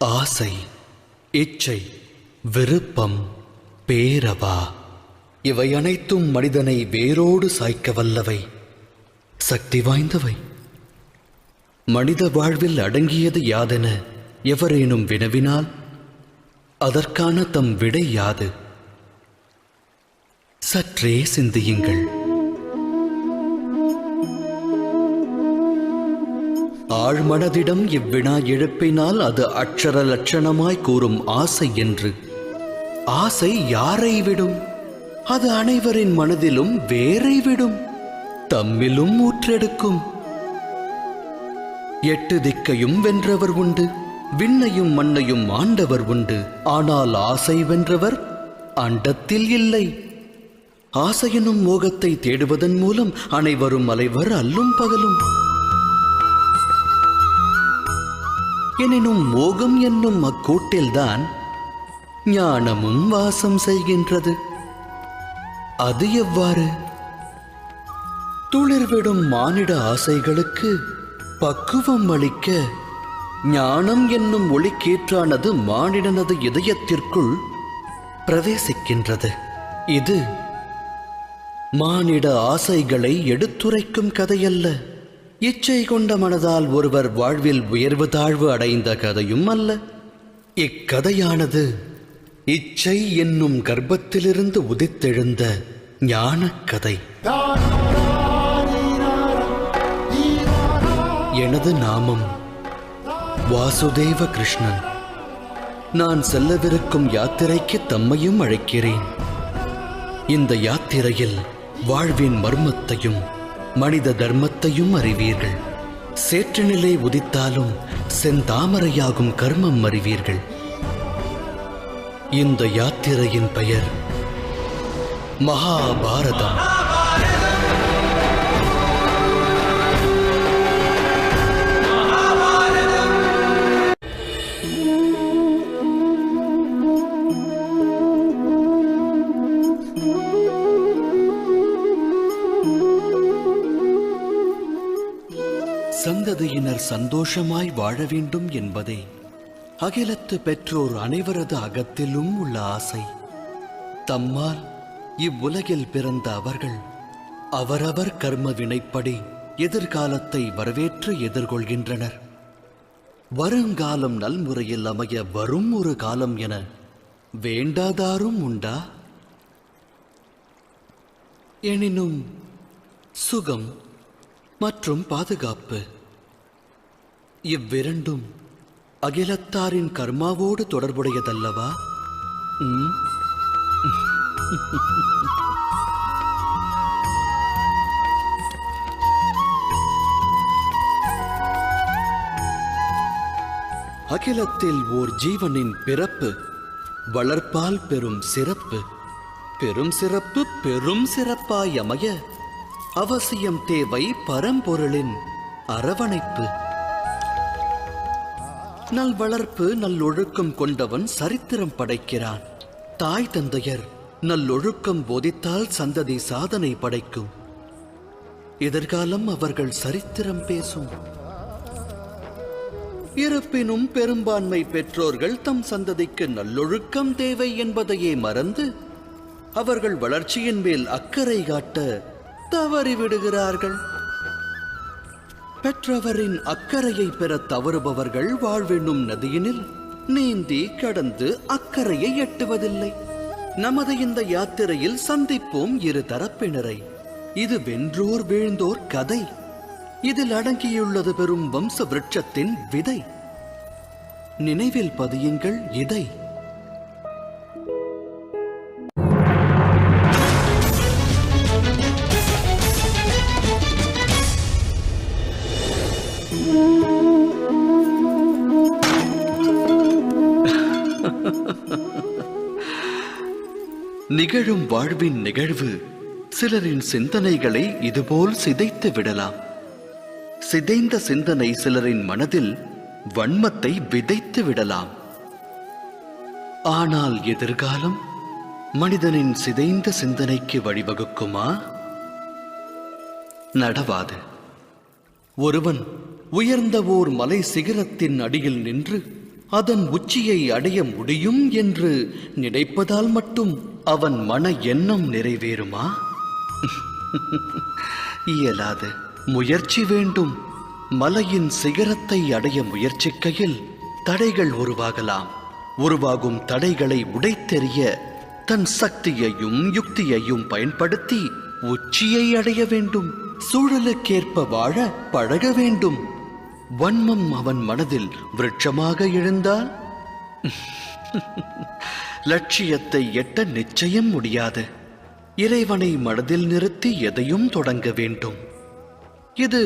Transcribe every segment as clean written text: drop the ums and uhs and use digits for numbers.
ஆசை, இச்சை, விருப்பம், பேரவா இவை அனைத்தும் மனிதனை வேரோடு சாய்க்க வல்லவை, சக்தி வாய்ந்தவை. மனித வாழ்வில் அடங்கியது யாதென எவரேனும் வினவினால் அதற்கான தம் விடை யாது? சற்றே சிந்தியுங்கள். ஆழ்மனதிடம் இவ்வினா எழுப்பினால் அது அட்சர லட்சணமாய் கூறும் ஆசை என்று. ஆசை யாரை விடும்? அது அனைவரின் மனதிலும் வேரை விடும், தம்மிலும் ஊற்றெடுக்கும். 8 திக்கையும் வென்றவர் உண்டு, விண்ணையும் மண்ணையும் ஆண்டவர் உண்டு. ஆனால் ஆசை வென்றவர் அண்டத்தில் இல்லை. ஆசையெனும் மோகத்தை தேடுவதன் மூலம் அனைவரும் அலைவர் அல்லும் பகலும். எனினும் மோகம் என்னும் அக்கூட்டில்தான் ஞானமும் வாசம் செய்கின்றது. அது எவ்வாறு? துளிர்விடும் மானிட ஆசைகளுக்கு பக்குவம் அளிக்க ஞானம் என்னும் ஒளிக்கீற்றானது மானிடனது இதயத்திற்குள் பிரவேசிக்கின்றது. இது மானிட ஆசைகளை எடுத்துரைக்கும் கதையல்ல. இச்சை கொண்ட மனதால் ஒருவர் வாழ்வில் உயர்வு தாழ்வு அடைந்த கதையும் அல்ல. இக்கதையானது இச்சை என்னும் கர்ப்பத்திலிருந்து உதித்தெழுந்த ஞானக் கதை. எனது நாமம் வாசுதேவ கிருஷ்ணன். நான் செல்லவிருக்கும் யாத்திரைக்கு தம்மையும் அழைக்கிறேன். இந்த யாத்திரையில் வாழ்வின் மர்மத்தையும் மனித தர்மத்தையும் அறிவீர்கள். சேற்றுநிலை உதித்தாலும் செந்தாமரையாகும் கர்மம் அறிவீர்கள். இந்த யாத்திரையின் பெயர் மகாபாரதம். சந்ததியினர் சந்தோஷமாய் வாழ வேண்டும் என்பதே அகிலத்து பெற்றோர் அனைவரது அகத்திலும் உள்ள ஆசை. தம்மால் இவ்வுலகில் பிறந்த அவர்கள் அவரவர் கர்ம வினைப்படி எதிர்காலத்தை வரவேற்று எதிர்கொள்கின்றனர். வருங்காலம் நல்முறையில் அமைய வரும் ஒரு காலம் என வேண்டாதாரும் உண்டா? எனினும் சுகம் மற்றும் பாதுகாப்பு இவ்விரண்டும் அகிலத்தாரின் கர்மாவோடு தொடர்புடையதல்லவா? அகிலத்தில் ஓர் ஜீவனின் பிறப்பு வளர்ப்பால் பெரும் சிறப்பு. பெரும் சிறப்பு பெரும் சிறப்பாய் அமைய அவசியம் தேவை பரம்பொருளின் அரவணைப்பு. நல் வளர்ப்பு நல்லொழுக்கம் கொண்டவன் சரித்திரம் படைக்கிறான். தாய் தந்தையர் நல்லொழுக்கம் போதித்தால் சந்ததி சாதனை படைக்கும். எதிர்காலம் அவர்கள் சரித்திரம் பேசும். இருப்பினும் பெரும்பான்மை பெற்றோர்கள் தம் சந்ததிக்கு நல்லொழுக்கம் தேவை என்பதையே மறந்து அவர்கள் வளர்ச்சியின் மேல் அக்கறை காட்ட தவறிவிடுகிறார்கள். பெற்றவரின் அக்கறையை பெற தவறுபவர்கள் வாழ்வென்னும் நதியினில் நீந்தி கடந்து அக்கறையை எட்டுவதில்லை. நமது இந்த யாத்திரையில் சந்திப்போம் இரு தரப்பினரை. இது வென்றோர் வீழ்ந்தோர் கதை. இதில் அடங்கியுள்ளது பெரும் வம்ச விருட்சத்தின் விதை. நினைவில் பதியுங்கள் இதை. நிகழும் வாழ்வின் நிகழ்வு சிலரின் சிந்தனைகளை இதுபோல் சிதைத்து விடலாம். சிதைந்த சிந்தனை சிலரின் மனதில் வன்மத்தை விதைத்து விடலாம். ஆனால் எதிர்காலம் மனிதனின் சிதைந்த சிந்தனைக்கு வழிவகுக்குமா? நடவாது. ஒருவன் உயர்ந்த ஓர் மலை சிகரத்தின் அடியில் நின்று அதன் உச்சியை அடைய முடியும் என்று நினைப்பதால் மட்டும் அவன் மன எண்ணம் நிறைவேறுமா? இயலாது. முயற்சி வேண்டும். மலையின் சிகரத்தை அடைய முயற்சிக்கையில் தடைகள் உருவாகலாம். உருவாகும் தடைகளை உடைத்தெறிய தன் சக்தியையும் யுக்தியையும் பயன்படுத்தி உச்சியை அடைய வேண்டும். சூழலுக்கேற்ப வாழ பழக வேண்டும். வன்மம் அவன் மனதில் விருட்சமாக எழுந்தால் லட்சியத்தை எட்ட நிச்சயம் முடியாது. இறைவனை மனதில் நிறுத்தி எதையும் தொடங்க வேண்டும். இது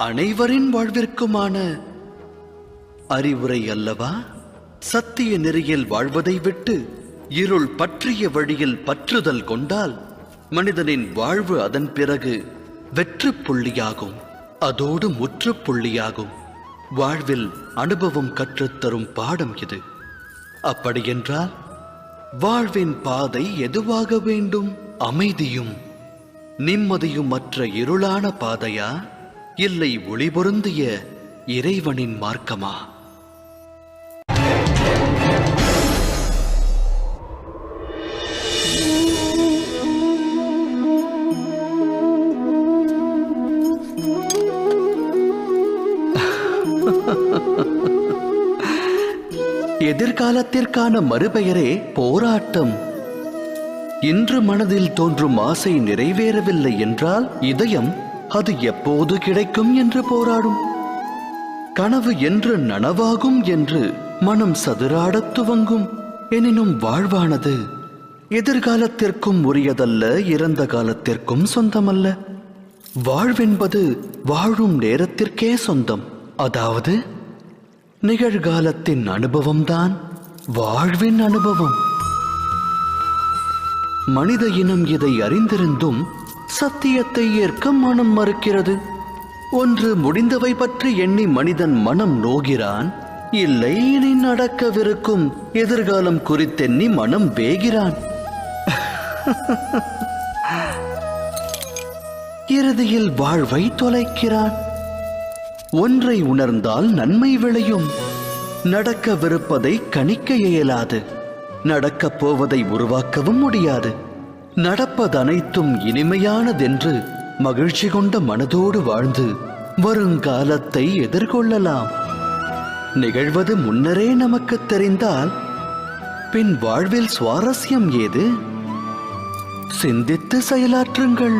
அனைவரின் வாழ்விற்குமான அறிவுரை அல்லவா? சத்திய நெறியில் வாழ்வதை விட்டு இருள் பற்றிய வழியில் பற்றுதல் கொண்டால் மனிதனின் வாழ்வு அதன் பிறகு வெற்று புள்ளியாகும். அதோடு முற்றுப்புள்ளியாகும். வாழ்வில் அனுபவம் கற்றுத்தரும் பாடம் இது. அப்படியென்றால் வாழ்வின் பாதை எதுவாக வேண்டும்? அமைதியும் நிம்மதியும் மற்ற இருளான பாதையா, இல்லை ஒளி பொருந்திய இறைவனின் மார்க்கமா? எதிர்காலத்திற்கான மறுபெயரே போராட்டம். இன்று மனதில் தோன்றும் ஆசை நிறைவேறவில்லை என்றால் இதயம் அது எப்போது கிடைக்கும் என்று போராடும். கனவு என்று நனவாகும் என்று மனம் சதுராடத் துவங்கும். எனினும் வாழ்வானது எதிர்காலத்திற்கும் உரியதல்ல, இறந்த காலத்திற்கும் சொந்தமல்ல. வாழ்வென்பது வாழும் நேரத்திற்கே சொந்தம். அதாவது நிகழ்காலத்தின் அனுபவம்தான் வாழ்வின் அனுபவம். மனித இனம் இதை அறிந்திருந்தும் சத்தியத்தை ஏற்க மனம் மறுக்கிறது. ஒன்று முடிந்தவை பற்றி எண்ணி மனிதன் மனம் நோகிறான். இல்லை, இனி நடக்கவிருக்கும் எதிர்காலம் குறித்தெண்ணி மனம் வேகிறான். இறுதியில் வாழ்வை தொலைக்கிறான். ஒன்றை உணர்ந்தால் நன்மை விளையும். நடக்கவிருப்பதை கணிக்க இயலாது. நடக்கப் போவதை உருவாக்கவும் முடியாது. நடப்பதனைத்தும் இனிமையானதென்று மகிழ்ச்சி கொண்ட மனதோடு வாழ்ந்து வருங்காலத்தை எதிர்கொள்ளலாம். நிகழ்வது முன்னரே நமக்கு தெரிந்தால் பின் வாழ்வில் சுவாரஸ்யம் ஏது? சிந்தித்து செயலாற்றுங்கள்.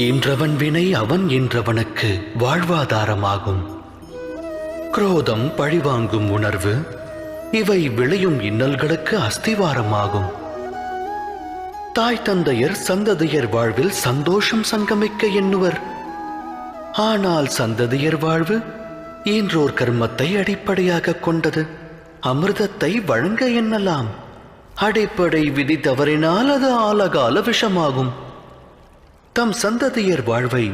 ஈன்றவன் வினை அவன் ஈன்றவனுக்கு வாழ்வாதாரமாகும். குரோதம், பழிவாங்கும் உணர்வு இவை விளையும் இன்னல்களுக்கு அஸ்திவாரமாகும். தாய் தந்தையர் சந்ததியர் வாழ்வில் சந்தோஷம் சங்கமிக்க எண்ணுவர். ஆனால் சந்ததியர் வாழ்வு ஈன்றோர் கர்மத்தை அடிப்படையாக கொண்டது. அமிர்தத்தை வழங்க எண்ணலாம். அடிப்படை விதி தவறினால் அது ஆலகால விஷமாகும். தம் சந்ததியர் வாழ்வை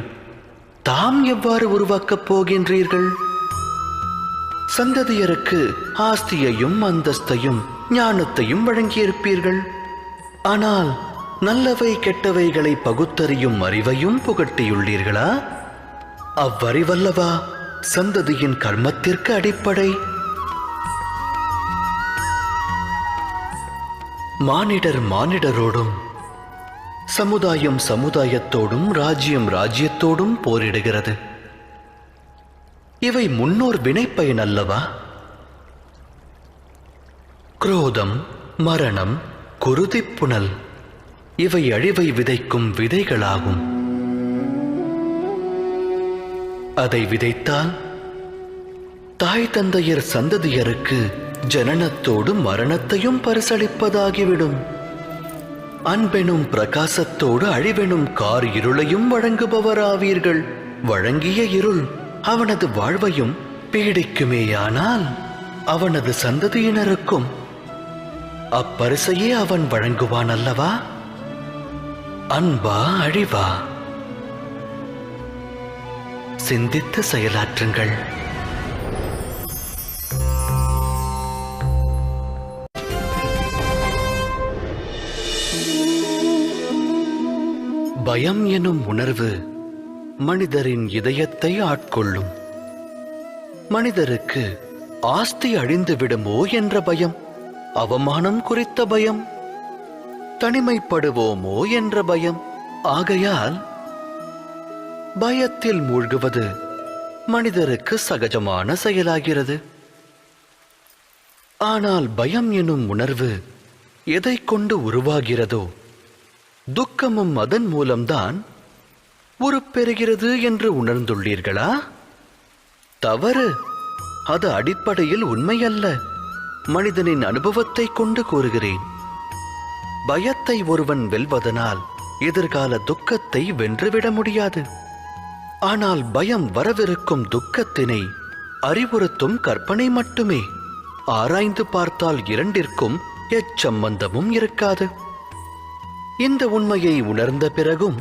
தாம் எவ்வாறு உருவாக்கப் போகின்றீர்கள்? சந்ததியருக்கு ஆஸ்தியையும் அந்தஸ்தையும் ஞானத்தையும் வழங்கியிருப்பீர்கள். ஆனால் நல்லவை கெட்டவைகளை பகுத்தறியும் அறிவையும் புகட்டியுள்ளீர்களா? அவ்வறிவல்லவா சந்ததியின் கர்மத்திற்கு அடிப்படை. மானிடர் மானிடரோடும், சமுதாயம் சமுதாயத்தோடும், ராஜ்யம் ராஜ்யத்தோடும் போரிடுகிறது. இவை முன்னோர் வினைப்பயன் அல்லவா? குரோதம், மரணம், குருதிப்புணல் இவை அழிவை விதைக்கும் விதைகளாகும். அதை விதைத்தால் தாய் தந்தையர் சந்ததியருக்கு ஜனனத்தோடு மரணத்தையும் பரிசளிப்பதாகிவிடும். அன்பெனும் பிரகாசத்தோடு அழிவெனும் கார் இருளையும் வழங்குபவராவீர்கள். வழங்கிய இருள் அவனது வாழ்வையும் பீடிக்குமேயானால் அவனது சந்ததியினருக்கும் அப்பரிசையே அவன் வழங்குவான் அல்லவா? அன்பா அழிவா? சிந்தித்து செயலாற்றுங்கள். பயம் எனும் உணர்வு மனிதரின் இதயத்தை ஆட்கொள்ளும். மனிதருக்கு ஆஸ்தி அழிந்து விடுமோ என்ற பயம், அவமானம் குறித்த பயம், தனிமைப்படுவோமோ என்ற பயம். ஆகையால் பயத்தில் மூழ்குவது மனிதருக்கு சகஜமான செயலாகிறது. ஆனால் பயம் எனும் உணர்வு எதை கொண்டு உருவாகிறதோ, துக்கமும் அதன் மூலம்தான் உருப்பெறுகிறது என்று உணர்ந்துள்ளீர்களா? தவறு. அது அடிப்படையில் உண்மையல்ல. மனிதனின் அனுபவத்தை கொண்டு கூறுகிறேன். பயத்தை ஒருவன் வெல்வதனால் எதிர்கால துக்கத்தை வென்றுவிட முடியாது. ஆனால் பயம் வரவிருக்கும் துக்கத்தினை அறிவுறுத்தும் கற்பனை மட்டுமே. ஆராய்ந்து பார்த்தால் இரண்டிற்கும் எச்சம்பந்தமும் இருக்காது. இந்த உண்மையை உணர்ந்த பிறகும்,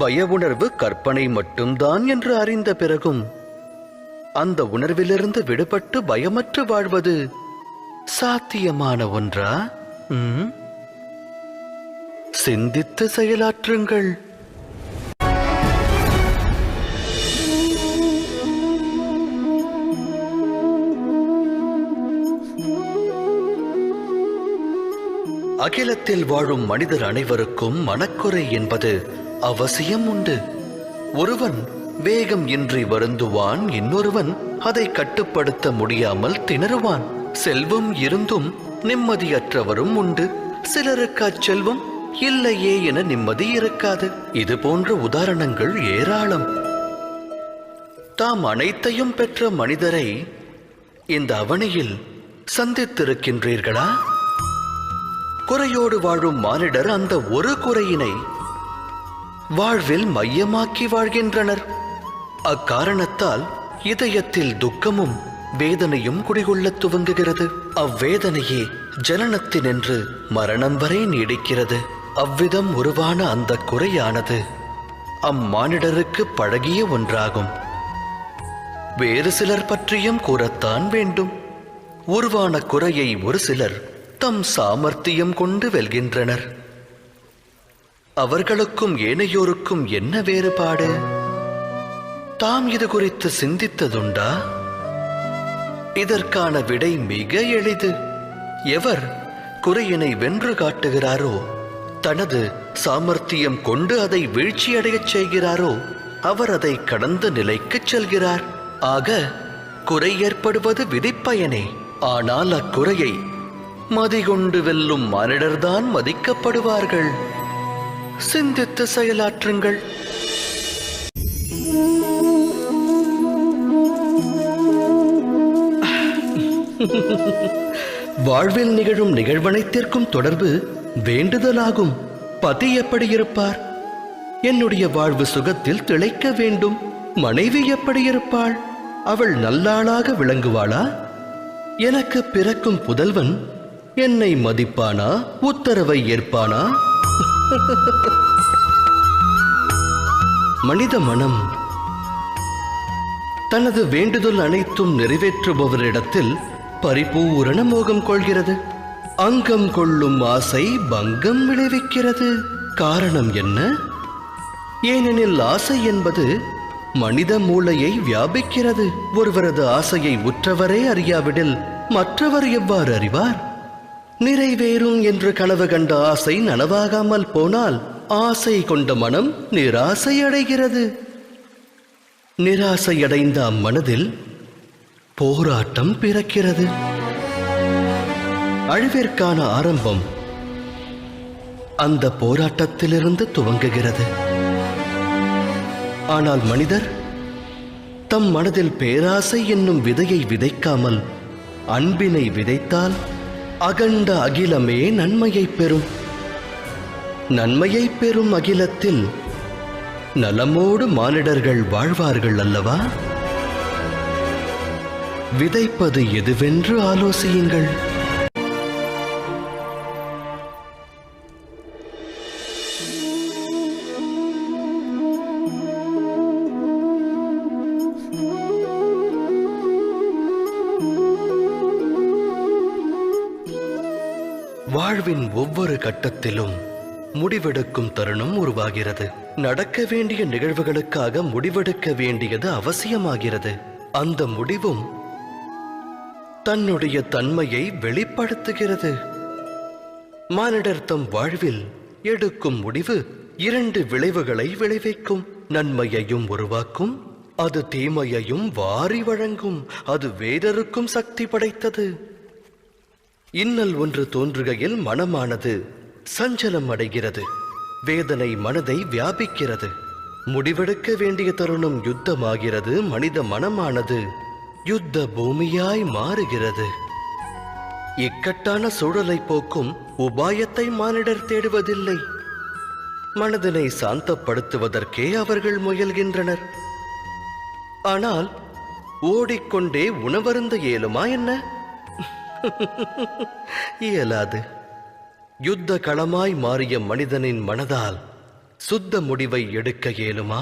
பய உணர்வு கற்பனை மட்டும்தான் என்று அறிந்த பிறகும், அந்த உணர்விலிருந்து விடுபட்டு பயமற்று வாழ்வது சாத்தியமான ஒன்றா? சிந்தித்து செயலாற்றுங்கள். அகிலத்தில் வாழும் மனிதர் அனைவருக்கும் மனக்குறை என்பது அவசியம் உண்டு. ஒருவன் வேகம் இன்றி வருந்துவான், இன்னொருவன் அதை கட்டுப்படுத்த முடியாமல் திணறுவான். செல்வம் இருந்தும் நிம்மதியற்றவரும் உண்டு. சிலருக்கு அச்செல்வம் இல்லையே என நிம்மதி இருக்காது. இது போன்ற உதாரணங்கள் ஏராளம். தாம் அனைத்தையும் பெற்ற மனிதரை இந்த அவனியில் சந்தித்திருக்கின்றீர்களா? குறையோடு வாழும் மானிடர் அந்த ஒரு குறையினை வாழ்வில் மையமாக்கி வாழ்கின்றனர். அக்காரணத்தால் இதயத்தில் துக்கமும் வேதனையும் குடிகொள்ள துவங்குகிறது. அவ்வேதனையே ஜனனத்தினின்று மரணம் வரை நீடிக்கிறது. அவ்விதம் உருவான அந்த குறையானது அம்மானிடருக்கு பழகிய ஒன்றாகும். வேறு சிலர் பற்றியும் கூறத்தான் வேண்டும். உருவான குறையை ஒரு சிலர் தம் சாமர்த்தியம் கொண்டு வெல்கின்றனர். அவர்களுக்கும் ஏனையோருக்கும் என்ன வேறுபாடு? தாம் இது குறித்து சிந்தித்ததுண்டா? இதற்கான விடை மிக எளிது. எவர் குறையினை வென்று காட்டுகிறாரோ, தனது சாமர்த்தியம் கொண்டு அதை வீழ்ச்சியடையச் செய்கிறாரோ, அவர் அதை கடந்த நிலைக்கு செல்கிறார். ஆக குறை ஏற்படுவது விதிப்பயனே. ஆனால் அக்குறையை மதிகொண்டு வெல்லும் மானிடர்தான் மதிக்கப்படுவார்கள். சிந்தித்து செயலாற்றுங்கள். வாழ்வில் நிகழும் நிகழ்வனைத்திற்கும் தொடர்பு வேண்டுதலாகும். பதி எப்படி இருப்பார்? என்னுடைய வாழ்வு சுகத்தில் திளைக்க வேண்டும். மனைவி எப்படி இருப்பாள்? அவள் நல்லாளாக விளங்குவாளா? எனக்கு பிறக்கும் புதல்வன் என்னை மதிப்பானா? உத்தரவை ஏற்பானா? மனித மனம் தனது வேண்டுதல் அனைத்தும் நிறைவேற்றுபவரிடத்தில் பரிபூரண மோகம் கொள்கிறது. அங்கம் கொள்ளும் ஆசை பங்கம் விளைவிக்கிறது. காரணம் என்ன? ஏனெனில் ஆசை என்பது மனித மூளையை வியாபிக்கிறது. ஒருவரது ஆசையை உற்றவரே அறியாவிடில் மற்றவர் எவ்வாறு அறிவார்? நிறைவேறும் என்று கனவு கண்ட ஆசை நனவாகாமல் போனால் ஆசை கொண்ட மனம் நிராசை அடைகிறது. நிராசையடைந்த அம்மனதில் போராட்டம் பிறக்கிறது. அழிவிற்கான ஆரம்பம் அந்த போராட்டத்திலிருந்து துவங்குகிறது. ஆனால் மனிதர் தம் மனதில் பேராசை என்னும் விதையை விதைக்காமல் அன்பினை விதைத்தால் அகண்ட அகிலமே நன்மையை பெறும். நன்மையை பெறும் அகிலத்தில் நலமோடு மானிடர்கள் வாழ்வார்கள் அல்லவா? விதைப்பது எதுவென்று ஆலோசியுங்கள். வாழ்வின் ஒவ்வொரு கட்டத்திலும் முடிவெடுக்கும் தருணம் உருவாகிறது. நடக்க வேண்டிய நிகழ்வுகளுக்காக முடிவெடுக்க வேண்டியது அவசியமாகிறது. அந்த முடிவும் தன்னுடைய தன்மையை வெளிப்படுத்துகிறது. மானிடர் தம் வாழ்வில் எடுக்கும் முடிவு 2 விளைவுகளை விளைவிக்கும். நன்மையையும் உருவாக்கும், அது தீமையையும் வாரி வழங்கும். அது வேறொருக்கும் சக்தி படைத்தது. இன்னல் ஒன்று தோன்றுகையில் மனமானது சஞ்சலம் அடைகிறது. வேதனை மனதை வியாபிக்கிறது. முடிவெடுக்க வேண்டிய தருணம் யுத்தமாகிறது. மனித மனமானது யுத்த பூமியாய் மாறுகிறது. இக்கட்டான சூழலை போக்கும் உபாயத்தை மானிடர் தேடுவதில்லை. மனதினை சாந்தப்படுத்துவதற்கே அவர்கள் முயல்கின்றனர். ஆனால் ஓடிக்கொண்டே உணவருந்த இயலுமா என்ன? இயலாது. யுத்த களமாய் மாறிய மனிதனின் மனதால் சுத்த முடிவை எடுக்க இயலுமா?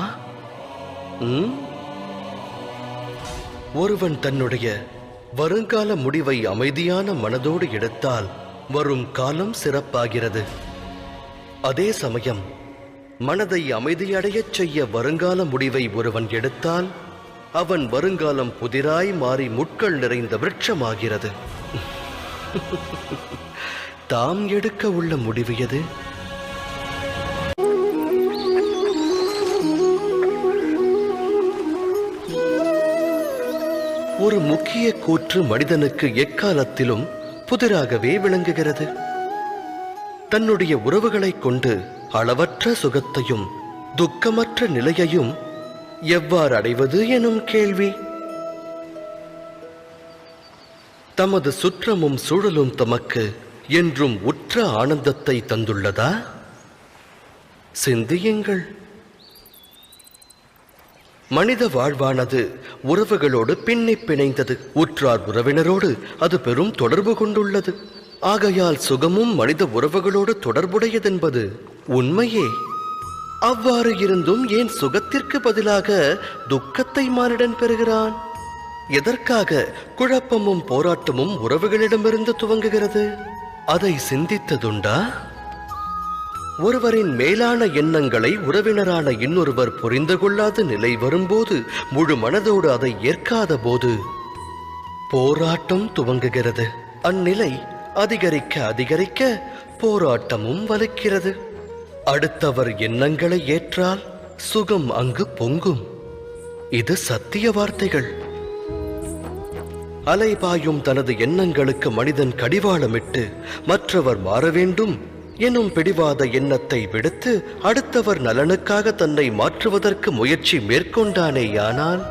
ஒருவன் தன்னுடைய வருங்கால முடிவை அமைதியான மனதோடு எடுத்தால் வரும் காலம் சிறப்பாகிறது. அதே சமயம் மனதை அமைதியடையச் செய்ய வருங்கால முடிவை ஒருவன் எடுத்தால் அவன் வருங்காலம் புதிராய் மாறி முட்கள் நிறைந்த விருட்சமாகிறது. தாம் எடுக்க உள்ள முடிவு எது? ஒரு முக்கிய கூற்று மனிதனுக்கு எக்காலத்திலும் புதிராகவே விளங்குகிறது. தன்னுடைய உறவுகளைக் கொண்டு அளவற்ற சுகத்தையும் துக்கமற்ற நிலையையும் எவ்வாறு அடைவது எனும் கேள்வி. தமது சுற்றமும் சூழலும் தமக்கு என்றும் உற்ற ஆனந்தத்தை தந்துள்ளதா? சிந்தியுங்கள். மனித வாழ்வானது உறவுகளோடு பின்னி பிணைந்தது. உற்றார் உறவினரோடு அது பெரும் தொடர்பு கொண்டுள்ளது. ஆகையால் சுகமும் மனித உறவுகளோடு தொடர்புடையதென்பது உண்மையே. அவ்வாறு இருந்தும் ஏன் சுகத்திற்கு பதிலாக துக்கத்தை மானிடன் பெறுகிறான்? எதற்காக குழப்பமும் போராட்டமும் உறவுகளிடமிருந்து துவங்குகிறது? அதை சிந்தித்ததுண்டா? ஒருவரின் மேலான எண்ணங்களை உறவினரான இன்னொருவர் புரிந்து கொள்ளாத நிலை வரும்போது, முழு மனதோடு அதை ஏற்காத போது போராட்டம் துவங்குகிறது. அந்நிலை அதிகரிக்க அதிகரிக்க போராட்டமும் வலுக்கிறது. அடுத்தவர் எண்ணங்களை ஏற்றால் சுகம் அங்கு பொங்கும். இது சத்திய வார்த்தைகள். அலைபாயும் தனது எண்ணங்களுக்கு மனிதன் கடிவாளமிட்டு மற்றவர் மாற வேண்டும் எனும் பிடிவாத எண்ணத்தை விடுத்து அடுத்தவர் நலனுக்காக தன்னை மாற்றுவதற்கு முயற்சி மேற்கொண்டானேயானால்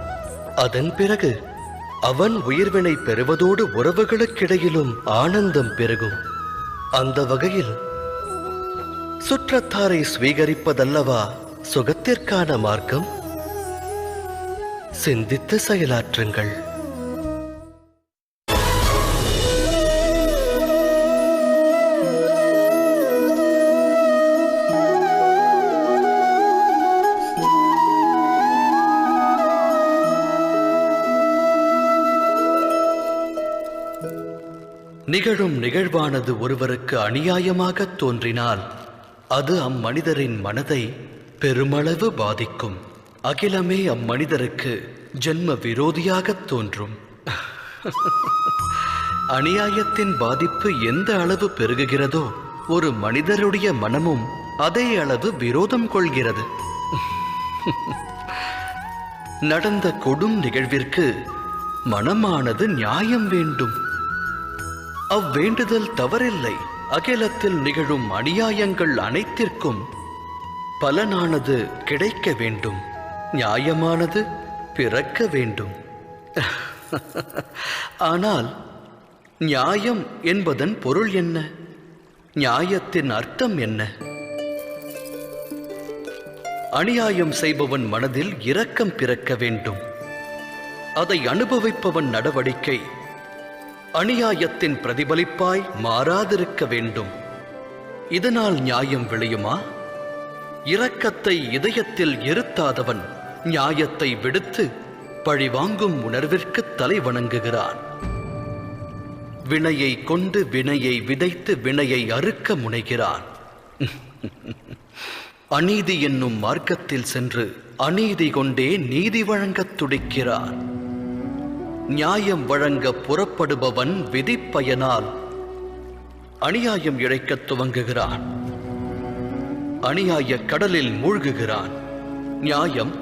அதன் பிறகு அவன் உயிர்வினை பெறுவதோடு உறவுகளுக்கிடையிலும் ஆனந்தம் பெருகும். அந்த வகையில் சுற்றத்தாரை ஸ்வீகரிப்பதல்லவா சுகத்திற்கான மார்க்கம்? சிந்தித்து செயலாற்றுங்கள். நிகழும் நிகழ்வானது ஒருவருக்கு அநியாயமாக தோன்றினால் அது அம்மனிதரின் மனதை பெருமளவு பாதிக்கும். அகிலமே அம்மனிதருக்கு ஜென்ம விரோதியாக தோன்றும். அநியாயத்தின் பாதிப்பு எந்த அளவு பெருகுகிறதோ ஒரு மனிதருடைய மனமும் அதே அளவு விரோதம் கொள்கிறது. நடந்த கொடும் நிகழ்விற்கு மனமானது நியாயம் வேண்டும். அவ்வேண்டுதல் தவறில்லை. அகிலத்தில் நிகழும் அநியாயங்கள் அனைத்திற்கும் பலனானது கிடைக்க வேண்டும். நியாயமானது பிறக்க வேண்டும். ஆனால் நியாயம் என்பதன் பொருள் என்ன? நியாயத்தின் அர்த்தம் என்ன? அநியாயம் செய்பவன் மனதில் இரக்கம் பிறக்க வேண்டும். அதை அனுபவிப்பவன் நடவடிக்கை அநியாயத்தின் பிரதிபலிப்பாய் மாறாதிருக்க வேண்டும். இதனால் நியாயம் விளையுமா? இரக்கத்தை இதயத்தில் இருத்தாதவன் நியாயத்தை விடுத்து பழிவாங்கும் உணர்விற்கு தலை வணங்குகிறான். வினையை கொண்டு வினையை விதைத்து வினையை அறுக்க முனைகிறான். அநீதி என்னும் மார்க்கத்தில் சென்று அநீதி கொண்டே நீதி வழங்கத் துடிக்கிறான். நியாயம் வழங்க புறப்படுபவன் விதிப்பயனால் அநியாயம் இழைக்கத் துவங்குகிறான். அநியாய கடலில் மூழ்குகிறான். நியாயம்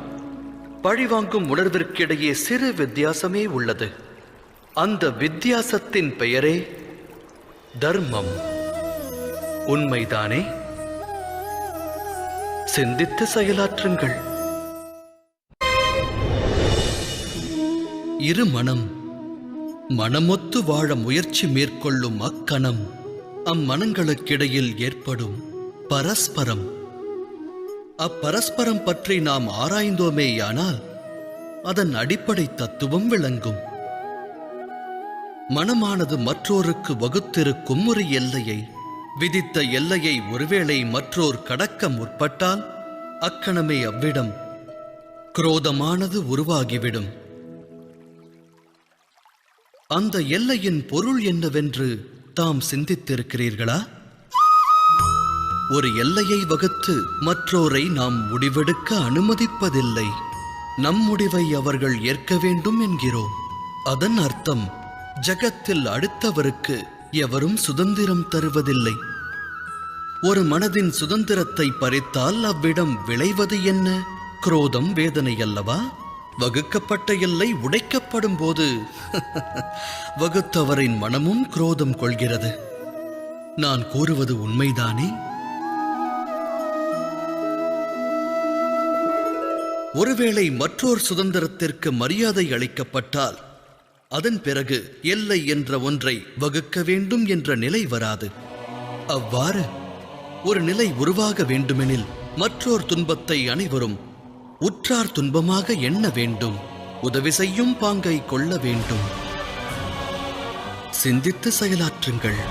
பழிவாங்கும் உணர்விற்கிடையே சிறு வித்தியாசமே உள்ளது. அந்த வித்தியாசத்தின் பெயரே தர்மம். உண்மைதானே? சிந்தித்து செயலாற்றுங்கள். இரு மனமொத்து வாழ முயற்சி மேற்கொள்ளும் அக்கணம் அம்மனங்களுக்கிடையில் ஏற்படும் பரஸ்பரம். அப்பரஸ்பரம் பற்றி நாம் ஆராய்ந்தோமேயானால் அதன் அடிப்படை தத்துவம் விளங்கும். மனமானது மற்றோருக்கு வகுத்திருக்கும் ஒரு எல்லையை, விதித்த எல்லையை ஒருவேளை மற்றோர் கடக்க முற்பட்டால் அக்கணமே அவ்விடம் குரோதமானது உருவாகிவிடும். அந்த எல்லையின் பொருள் என்னவென்று தாம் சிந்தித்திருக்கிறீர்களா? ஒரு எல்லையை வகுத்து மற்றோரை நாம் முடிவெடுக்க அனுமதிப்பதில்லை. நம் முடிவை அவர்கள் ஏற்க வேண்டும் என்கிறோம். அதன் அர்த்தம் ஜகத்தில் அடுத்தவருக்கு எவரும் சுதந்திரம் தருவதில்லை. ஒரு மனதின் சுதந்திரத்தை பறித்தால் அவ்விடம் விளைவது என்ன? குரோதம், வேதனை அல்லவா? வகுக்கப்பட்ட எல்லை உடைக்கப்படும் போது வகுத்தவரின் மனமும் குரோதம் கொள்கிறது. நான் கூறுவது உண்மைதானே? ஒருவேளை மற்றொரு சுதந்திரத்திற்கு மரியாதை அளிக்கப்பட்டால் அதன் பிறகு எல்லை என்ற ஒன்றை வகுக்க வேண்டும் என்ற நிலை வராது. அவ்வாறு ஒரு நிலை உருவாக வேண்டுமெனில் மற்றோர் துன்பத்தை அனைவரும் உற்றார் துன்பமாக எண்ண வேண்டும். உதவி செய்யும் பாங்கை கொள்ள வேண்டும். சிந்தித்து செயலாற்றுங்கள்.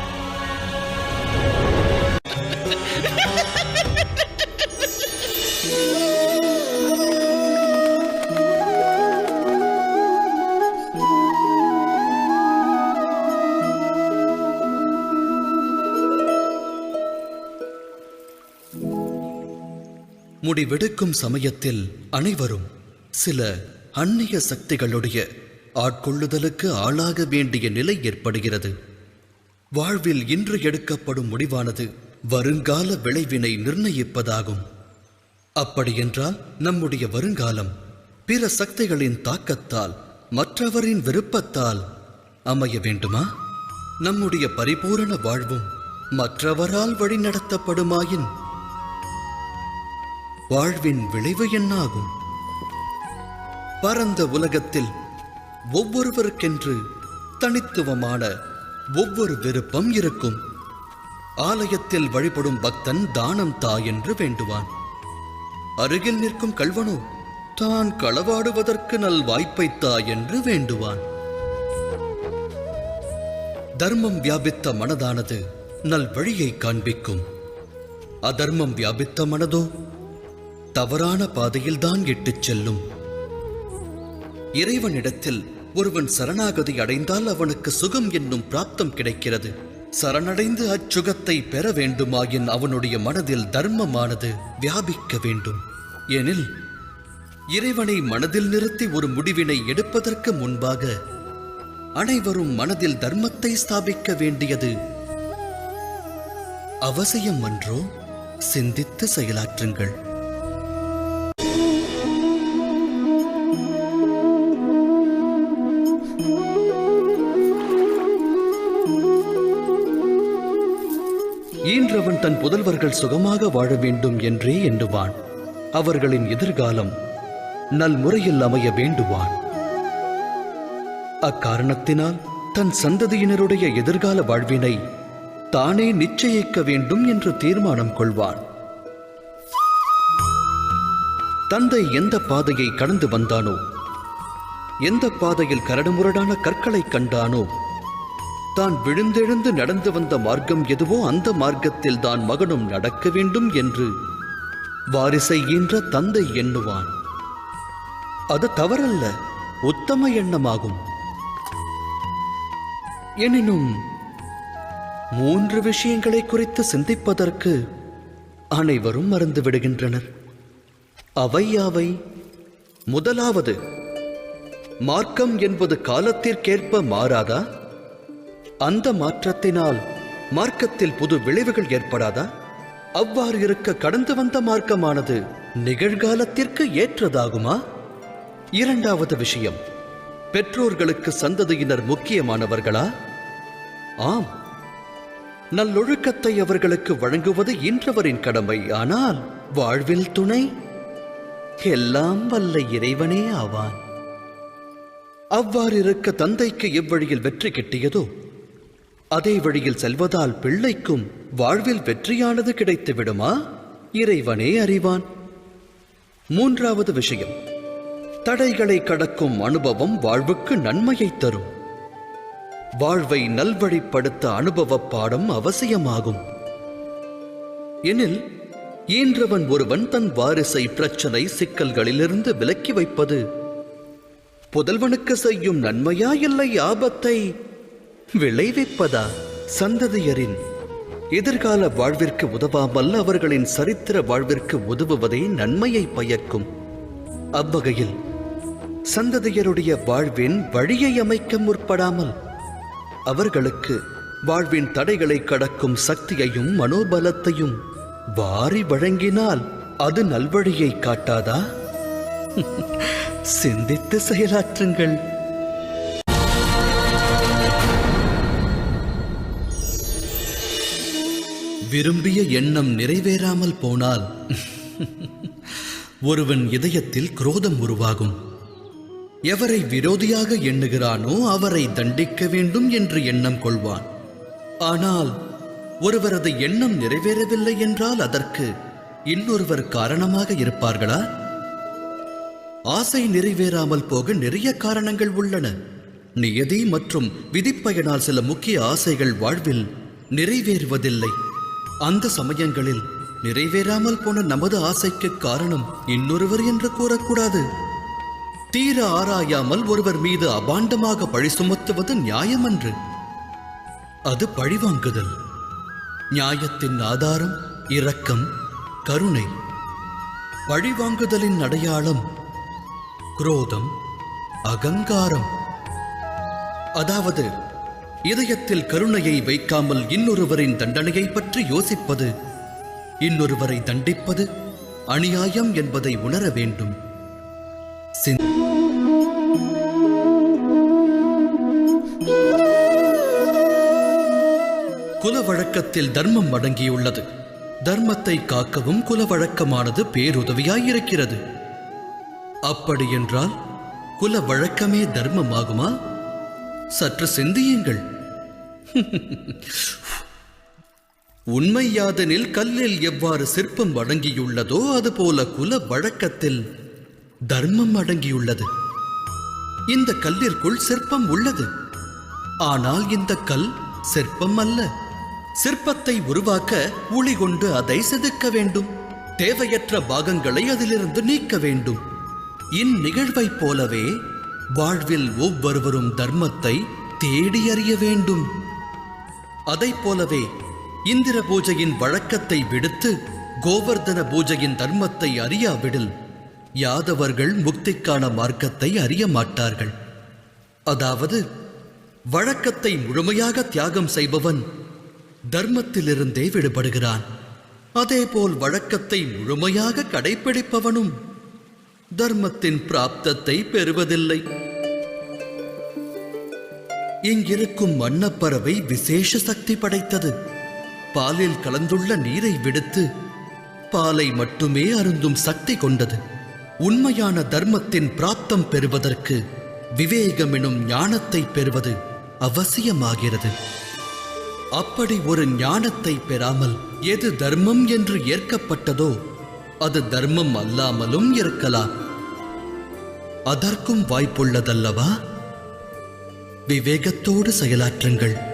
முடிவெடுக்கும் சமயத்தில் அனைவரும் சில அந்நிய சக்திகளுடைய ஆட்கொள்ளுதலுக்கு ஆளாக வேண்டிய நிலை ஏற்படுகிறது. வாழ்வில் இன்று எடுக்கப்படும் முடிவானது வருங்கால விளைவினை நிர்ணயிப்பதாகும். அப்படியென்றால் நம்முடைய வருங்காலம் பிற சக்திகளின் தாக்கத்தால், மற்றவரின் விருப்பத்தால் அமைய வேண்டுமா? நம்முடைய பரிபூரண வாழ்வும் மற்றவரால் வழிநடத்தப்படுமாயின் வாழ்வின் விளைவு என்னாகும்? பரந்த உலகத்தில் ஒவ்வொருவருக்கென்று தனித்துவமான ஒவ்வொரு விருப்பம் இருக்கும். ஆலயத்தில் வழிபடும் பக்தன் தானம் தா என்று வேண்டுவான். அருகில் நிற்கும் கள்வனோ தான் களவாடுவதற்கு நல் வாய்ப்பை தா என்று வேண்டுவான். தர்மம் வியாபித்த மனதானது நல் வழியை காண்பிக்கும். அதர்மம் வியாபித்த மனதோ தவறான பாதையில்தான் இட்டுச் செல்லும். இறைவனிடத்தில் ஒருவன் சரணாகதி அடைந்தால் அவனுக்கு சுகம் என்னும் பிராப்தம் கிடைக்கிறது. சரணடைந்து அச்சுகத்தை பெற வேண்டுமாயின் அவனுடைய மனதில் தர்மமானது வியாபிக்க வேண்டும். எனில் இறைவனை மனதில் நிறுத்தி ஒரு முடிவினை எடுப்பதற்கு முன்பாக அனைவரும் மனதில் தர்மத்தை ஸ்தாபிக்க வேண்டியது அவசியம் அன்றோ? சிந்தித்து செயலாற்றுங்கள். ஈன்றவன் தன் புதல்வர்கள் சுகமாக வாழ வேண்டும் என்றே எண்ணுவான். அவர்களின் எதிர்காலம் நல்முறையில் அமைய வேண்டுவான். அக்காரணத்தினால் தன் சந்ததியினருடைய எதிர்கால வாழ்வினை தானே நிச்சயிக்க வேண்டும் என்று தீர்மானம் கொள்வான். தந்தை எந்த பாதையை கடந்து வந்தானோ, எந்த பாதையில் கரடுமுரடான கற்களை கண்டானோ, தான் விழுந்தெழுந்து நடந்து வந்த மார்க்கம் எதுவோ அந்த மார்க்கத்தில் தான் மகனும் நடக்க வேண்டும் என்று வாரிசை ஈன்ற தந்தை எண்ணுவான். அது தவறல்ல, உத்தம எண்ணமாகும். எனினும் 3 விஷயங்களை குறித்து சிந்திப்பதற்கு அனைவரும் மறந்து விடுகின்றனர். அவை யாவை? முதலாவது, மார்க்கம் என்பது காலத்திற்கேற்ப மாறாதா? அந்த மாற்றத்தினால் மார்க்கத்தில் புது விளைவுகள் ஏற்படாதா? அவ்வாறு இருக்க கடந்து வந்த மார்க்கமானது நிகழ்காலத்திற்கு ஏற்றதாகுமா? இரண்டாவது விஷயம், பெற்றோர்களுக்கு சந்ததியினர் முக்கியமானவர்களா? ஆம், நல்லொழுக்கத்தை அவர்களுக்கு வழங்குவது ஈன்றவரின் கடமை. ஆனால் வாழ்வில் துணை எல்லாம் வல்ல இறைவனே ஆவான். அவ்வாறு இருக்க தந்தைக்கு எவ்வழியில் வெற்றி கிட்டியதோ அதே வழியில் செல்வதால் பிள்ளைக்கும் வாழ்வில் வெற்றியானது கிடைத்து விடுமா? இறைவனே அறிவான். மூன்றாவது விஷயம், தடைகளை கடக்கும் அனுபவம் வாழ்வுக்கு நன்மையை தரும். வாழ்வை நல்வழிப்படுத்த அனுபவ பாடம் அவசியமாகும். எனில் ஈன்றவன் ஒருவன் தன் வாரிசை பிரச்சனை சிக்கல்களிலிருந்து விலக்கி வைப்பது புதல்வனுக்கு செய்யும் நன்மையா இல்லை ஆபத்தை விளைவிப்பதா? சந்ததியரின் எதிர்கால வாழ்விற்கு உதவாமல் அவர்களின் சரித்திர வாழ்விற்கு உதவுவதே நன்மையை பயக்கும். அவ்வகையில் சந்ததியருடைய வாழ்வின் வழியை அமைக்க முற்படாமல் அவர்களுக்கு வாழ்வின் தடைகளை கடக்கும் சக்தியையும் மனோபலத்தையும் வாரி வழங்கினால் அது நல்வழியை காட்டாதா? சிந்தித்து செயலாற்றுங்கள். விரும்பிய எண்ணம் நிறைவேறாமல் போனால் ஒருவன் இதயத்தில் குரோதம் உருவாகும். எவரை விரோதியாக எண்ணுகிறானோ அவரை தண்டிக்க வேண்டும் என்று எண்ணம் கொள்வான். ஆனால் ஒருவரது எண்ணம் நிறைவேறவில்லை என்றால் அதற்கு இன்னொருவர் காரணமாக இருப்பார்களா? ஆசை நிறைவேறாமல் போக நிறைய காரணங்கள் உள்ளன. நியதி மற்றும் விதிப்பயனால் சில முக்கிய ஆசைகள் வாழ்வில் நிறைவேறுவதில்லை. அந்த சமயங்களில் நிறைவேறாமல் போன நமது ஆசைக்கு காரணம் இன்னொருவர் என்று கூறக்கூடாது. தீர ஆராயாமல் ஒருவர் மீது அபாண்டமாக பழி சுமத்துவது நியாயமன்று. அது பழிவாங்குதல். நியாயத்தின் ஆதாரம் இரக்கம், கருணை. பழிவாங்குதலின் அடையாளம் குரோதம், அகங்காரம். அதாவது இதயத்தில் கருணையை வைக்காமல் இன்னொருவரின் தண்டனையை பற்றி யோசிப்பது, இன்னொருவரை தண்டிப்பது அநியாயம் என்பதை உணர வேண்டும். குல வழக்கத்தில் தர்மம் அடங்கியுள்ளது. தர்மத்தை காக்கவும் குல வழக்கமானது பேருதவியாயிருக்கிறது. அப்படியென்றால் குல வழக்கமே தர்மமாகுமா? சற்று சிந்தியுங்கள். உண்மை யாதெனில் கல்லில் எவ்வாறு சிற்பம் அடங்கியுள்ளதோ அதுபோல குல வழக்கத்தில் தர்மம் அடங்கியுள்ளது. இந்த கல்லிற்குள் சிற்பம் உள்ளது. ஆனால் இந்த கல் சிற்பம் அல்ல. சிற்பத்தை உருவாக்க உளி கொண்டு அதை செதுக்க வேண்டும். தேவையற்ற பாகங்களை அதிலிருந்து நீக்க வேண்டும். இந்நிகழ்வைப் போலவே வாழ்வில் ஒவ்வொருவரும் தர்மத்தை தேடி அறிய வேண்டும். அதைப் போலவே இந்திர பூஜையின் வழக்கத்தை விடுத்து கோவர்தன பூஜையின் தர்மத்தை அறியாவிடில் யாதவர்கள் முக்திக்கான மார்க்கத்தை அறிய மாட்டார்கள். அதாவது வழக்கத்தை முழுமையாக தியாகம் செய்பவன் தர்மத்திலிருந்தே விடுபடுகிறான். அதேபோல் வழக்கத்தை முழுமையாக கடைப்பிடிப்பவனும் தர்மத்தின் பிராப்தத்தை பெறுவதில்லை. இங்கிருக்கும் அன்னப்பறவை விசேஷ சக்தி படைத்தது. பாலில் கலந்துள்ள நீரை விடுத்து பாலை மட்டுமே அருந்தும் சக்தி கொண்டது. உண்மையான தர்மத்தின் பிராப்தம் பெறுவதற்கு விவேகம் எனும் ஞானத்தை பெறுவது அவசியமாகிறது. அப்படி ஒரு ஞானத்தை பெறாமல் எது தர்மம் என்று ஏற்கப்பட்டதோ அது தர்மம் அல்லாமலும் இருக்கலாம். அதற்கும் வாய்ப்புள்ளதல்லவா? விவேகத்தோடு செயலாற்றுங்கள்.